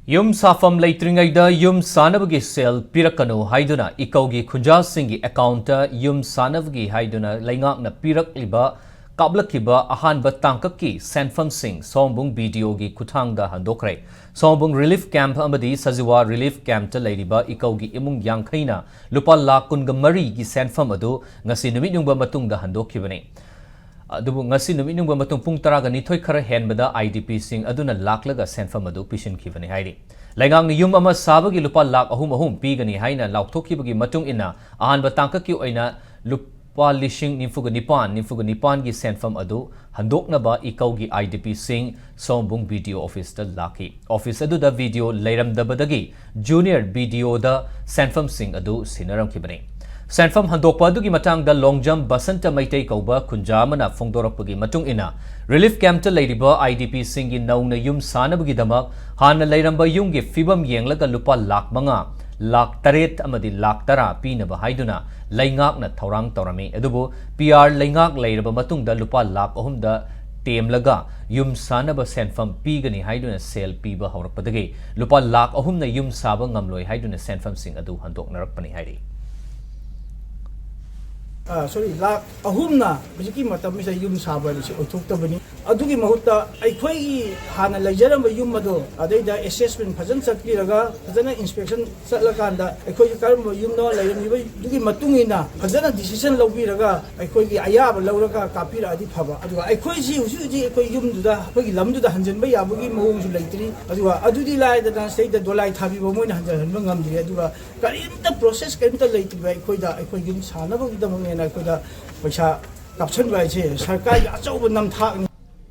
Yum Safam Laitringaida Yum Sanavagi Sel Pirakano Haiduna EKOU Kunja Singi account Yum Sanavagi Haiduna Langakna Pirak Liba Kablakiba Ahan Batankaki Sanfam Sing SAWOMBUNG BDO gi Kutanga Handokre SAWOMBUNG Relief Camp Amadi Saziwa Relief Camp ta Ladiba EKOU Imung Yangkaina Lupa Lakungamari gi Sanfam Adu Ngasi Numit Nungba Matunga Handokibani Adubu ngasi numit nungba matung pung taraga nithoi khara henbada IDP sing aduna laklaga senfam adu pisin khibani hairi Laigang ni yum ama sabagi lupa lak ahum pigani haina laukthokibagi matung ina ahanba tangka ki oina lupa lishing nimfuga nipan gi senfam adu handoknaba EKOU gi IDP sing SAWOMBUNG BDO office ta laki office adu da video leiramdabadagi junior BDO da senfam sing adu sinaram khibani Sanfam handokpa adugi matangda longjam basanta maitei kauba kunjamana phongdorapagi matung ina relief camp ta leiriba IDP singi nauna yum sanabagi damak hana leiramba yumgi fibam yenglaga lupa lakh manga lakh taret amadi lakh tara pinaba haiduna laingakna thaurang taurami adubu PR laingak leiraba matungda lupa lakh ahumda temlaga yum sanaba sanfam pigani haiduna sel piba haurakpadagi lupa lakh ahumna yum saba ngamloi haiduna sanfam sing adu handoknarakpani hairi sorry, lak ahumna bajiki matam misa yum saba ni othokta bani adugi mahutta aikhoi hana laijaram yum mado adaida assessment phajan satpiraga phajana inspection satlakanda aikhoi karam yum no lairami dugi matungina phajana decision lobiraga aikhoi gi ayaba lawraga kapira adi phaba aduga aikhoi si husuji aikhoi yum duda aikhoi lamduda hanjanba yabugi mohong su laitri aduga adudi laida state da dolai thabi bo moina hanjan hanba ngamdri aduga karimta process karimta laitri aikhoi da aikhoi yum sana ba gidam na koda paisa kapsan bai che sarkar achau nam thak